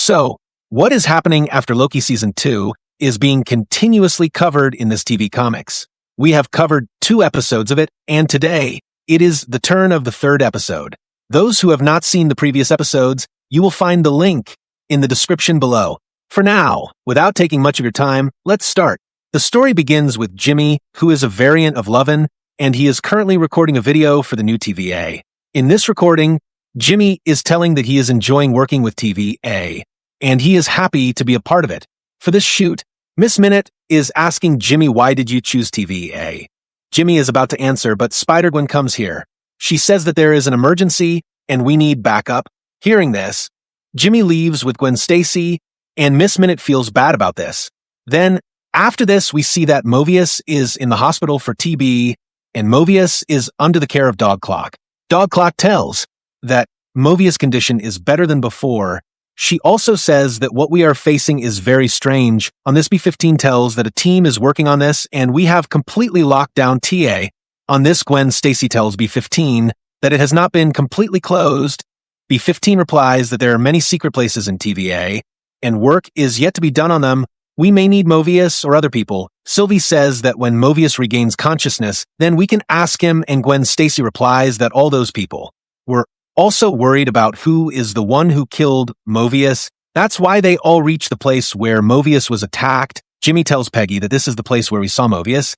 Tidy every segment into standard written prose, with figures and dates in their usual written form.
So, what is happening after Loki Season 2 is being continuously covered in this TV comics. We have covered 2 episodes of it, and today, it is the turn of the 3rd episode. Those who have not seen the previous episodes, you will find the link in the description below. For now, without taking much of your time, let's start. The story begins with Jimmy, who is a variant of Lovin, and he is currently recording a video for the new TVA. In this recording, Jimmy is telling that he is enjoying working with TVA, and he is happy to be a part of it. For this shoot, Miss Minute is asking Jimmy, why did you choose TVA? Jimmy is about to answer, but Spider-Gwen comes here. She says that there is an emergency, and we need backup. Hearing this, Jimmy leaves with Gwen Stacy, and Miss Minute feels bad about this. Then, after this, we see that Mobius is in the hospital for TB, and Mobius is under the care of Dog Clock. Dog Clock tells that Mobius' condition is better than before. She also says that what we are facing is very strange. On this, B15 tells that a team is working on this, and we have completely locked down TA. On this, Gwen Stacy tells B15 that it has not been completely closed. B15 replies that there are many secret places in TVA, and work is yet to be done on them. We may need Mobius or other people. Sylvie says that when Mobius regains consciousness, then we can ask him, and Gwen Stacy replies that all those people were also worried about who is the one who killed Mobius. That's why they all reach the place where Mobius was attacked. Jimmy tells Peggy that this is the place where we saw Mobius.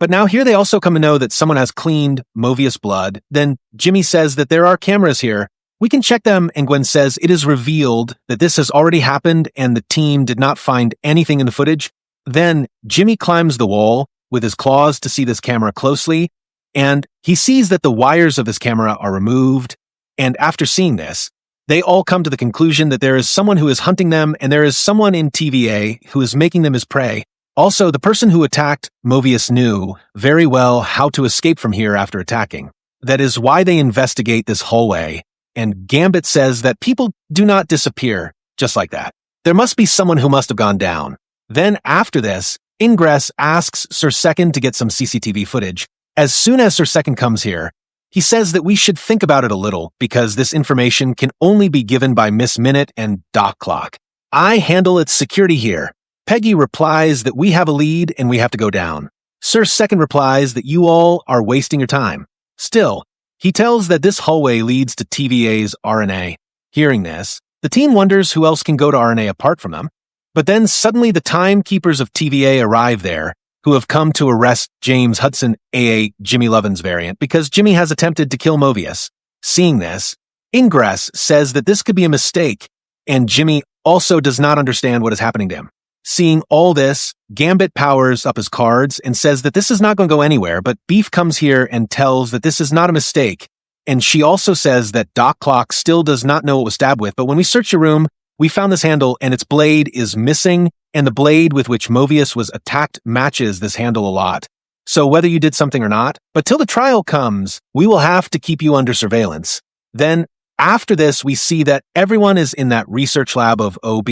But now here they also come to know that someone has cleaned Mobius' blood. Then Jimmy says that there are cameras here. We can check them, and Gwen says it is revealed that this has already happened and the team did not find anything in the footage. Then Jimmy climbs the wall with his claws to see this camera closely, and he sees that the wires of this camera are removed. And after seeing this, they all come to the conclusion that there is someone who is hunting them, and there is someone in TVA who is making them his prey. Also, the person who attacked Mobius knew very well how to escape from here after attacking. That is why they investigate this hallway. And Gambit says that people do not disappear just like that. There must be someone who must have gone down. Then after this, Ingress asks Sir Second to get some CCTV footage. As soon as Sir Second comes here, he says that we should think about it a little because this information can only be given by Miss Minute and Doc Clock. I handle its security here. Peggy replies that we have a lead and we have to go down. Sir Second replies that you all are wasting your time. Still, he tells that this hallway leads to TVA's RNA. Hearing this, the team wonders who else can go to RNA apart from them. But then suddenly the timekeepers of TVA arrive there, who have come to arrest James Hudson, a.a. Jimmy Lovin's variant, because Jimmy has attempted to kill Mobius. Seeing this, Ingress says that this could be a mistake, and Jimmy also does not understand what is happening to him. Seeing all this, Gambit powers up his cards and says that this is not going to go anywhere, but Beef comes here and tells that this is not a mistake. And she also says that Doc Clock still does not know what was stabbed with, but when we search your room, we found this handle and its blade is missing, and the blade with which Mobius was attacked matches this handle a lot. So whether you did something or not, but till the trial comes, we will have to keep you under surveillance. Then, after this, we see that everyone is in that research lab of OB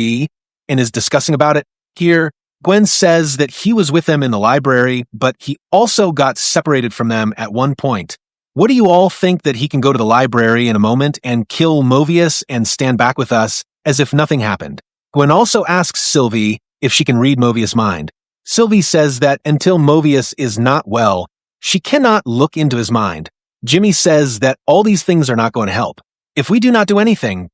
and is discussing about it. Here, Gwen says that he was with them in the library, but he also got separated from them at one point. What do you all think that he can go to the library in a moment and kill Mobius and stand back with us as if nothing happened? Gwen also asks Sylvie if she can read Mobius' mind. Sylvie says that until Mobius is not well, she cannot look into his mind. Jimmy says that all these things are not going to help. If we do not do anything,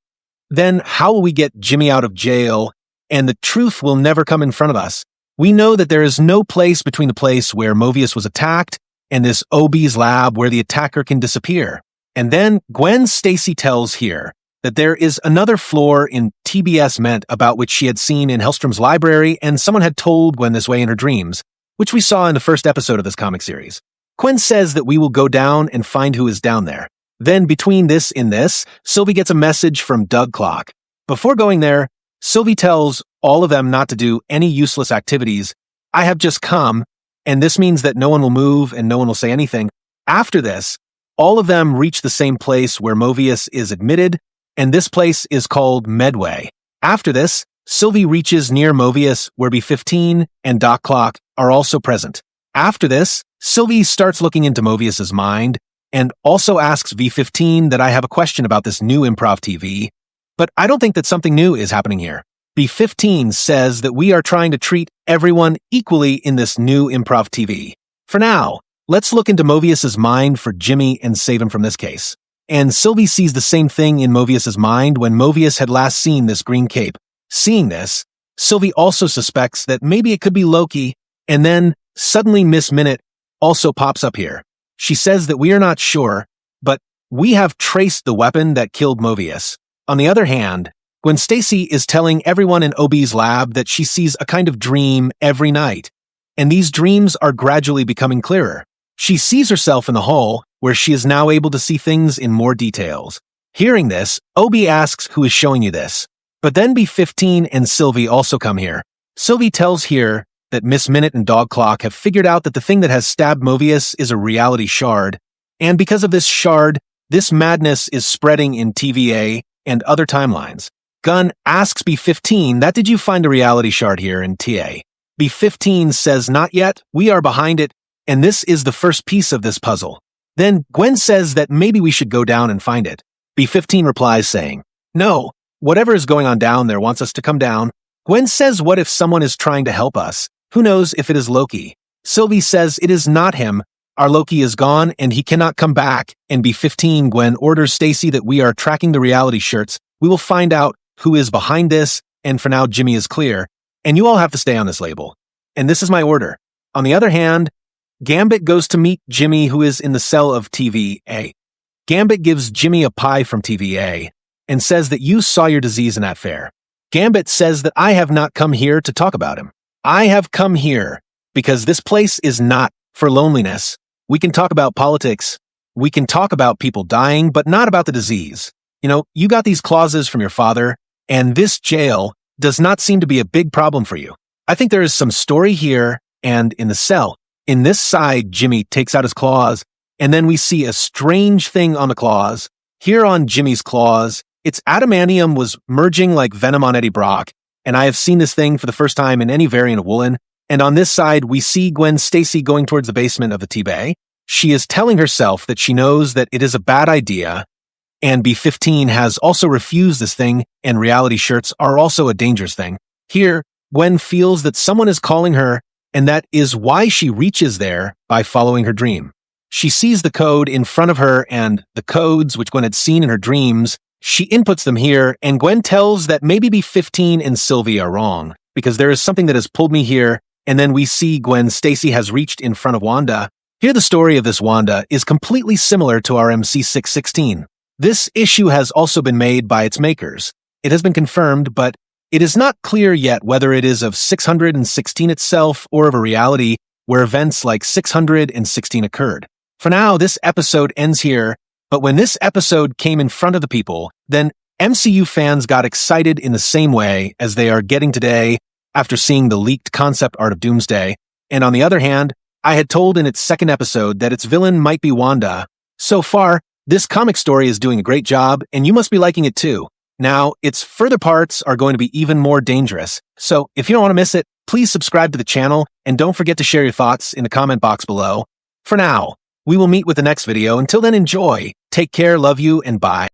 then how will we get Jimmy out of jail? And the truth will never come in front of us. We know that there is no place between the place where Mobius was attacked and this OB's lab where the attacker can disappear. And then Gwen Stacy tells here that there is another floor in TBS Ment about which she had seen in Hellstrom's library, and someone had told Gwen this way in her dreams, which we saw in the first episode of this comic series. Gwen says that we will go down and find who is down there. Then between this and this, Sylvie gets a message from Doug Clock. Before going there, Sylvie tells all of them not to do any useless activities. I have just come, and this means that no one will move and no one will say anything. After this, all of them reach the same place where Mobius is admitted, and this place is called Medway. After this, Sylvie reaches near Mobius, where B15 and Doc Clock are also present. After this, Sylvie starts looking into Mobius's mind, and also asks V15 that I have a question about this new improv TV. But I don't think that something new is happening here. B15 says that we are trying to treat everyone equally in this new improv TV. For now, let's look into Mobius's mind for Jimmy and save him from this case. And Sylvie sees the same thing in Mobius's mind when Mobius had last seen this green cape. Seeing this, Sylvie also suspects that maybe it could be Loki, and then suddenly Miss Minute also pops up here. She says that we are not sure, but we have traced the weapon that killed Mobius. On the other hand, Gwen Stacy is telling everyone in OB's lab that she sees a kind of dream every night, and these dreams are gradually becoming clearer. She sees herself in the hall, where she is now able to see things in more details. Hearing this, OB asks who is showing you this. But then B15 and Sylvie also come here. Sylvie tells here that Miss Minute and Dog Clock have figured out that the thing that has stabbed Mobius is a reality shard, and because of this shard, this madness is spreading in TVA and other timelines. Gunn asks B15 that did you find a reality shard here in TA? B15 says not yet, we are behind it, and this is the first piece of this puzzle. Then Gwen says that maybe we should go down and find it. B15 replies saying, no, whatever is going on down there wants us to come down. Gwen says what if someone is trying to help us? Who knows if it is Loki? Sylvie says it is not him. Our Loki is gone and he cannot come back. And B15 Gwen orders Stacy that we are tracking the reality shirts. We will find out who is behind this, and for now Jimmy is clear. And you all have to stay on this label. And this is my order. On the other hand, Gambit goes to meet Jimmy, who is in the cell of TVA. Gambit gives Jimmy a pie from TVA and says that you saw your disease in that fair. Gambit says that I have not come here to talk about him. I have come here because this place is not for loneliness. We can talk about politics. We can talk about people dying, but not about the disease. You know, you got these clauses from your father, and this jail does not seem to be a big problem for you. I think there is some story here and in the cell. In this side, Jimmy takes out his claws, and then we see a strange thing on the claws. Here on Jimmy's claws, its adamantium was merging like venom on Eddie Brock, and I have seen this thing for the first time in any variant of woolen. And on this side, we see Gwen Stacy going towards the basement of the T-Bay. She is telling herself that she knows that it is a bad idea, and B15 has also refused this thing, and reality shirts are also a dangerous thing. Here, Gwen feels that someone is calling her, and that is why she reaches there by following her dream. She sees the code in front of her, and the codes which Gwen had seen in her dreams, she inputs them here, and Gwen tells that maybe B15 and Sylvie are wrong, because there is something that has pulled me here, and then we see Gwen Stacy has reached in front of Wanda. Here the story of this Wanda is completely similar to our MC616. This issue has also been made by its makers. It has been confirmed, but it is not clear yet whether it is of 616 itself or of a reality where events like 616 occurred. For now, this episode ends here, but when this episode came in front of the people, then MCU fans got excited in the same way as they are getting today after seeing the leaked concept art of Doomsday. And on the other hand, I had told in its second episode that its villain might be Wanda. So far, this comic story is doing a great job, and you must be liking it too. Now, its further parts are going to be even more dangerous. So if you don't want to miss it, please subscribe to the channel, and don't forget to share your thoughts in the comment box below. For now, we will meet with the next video. Until then, enjoy. Take care, love you, and bye.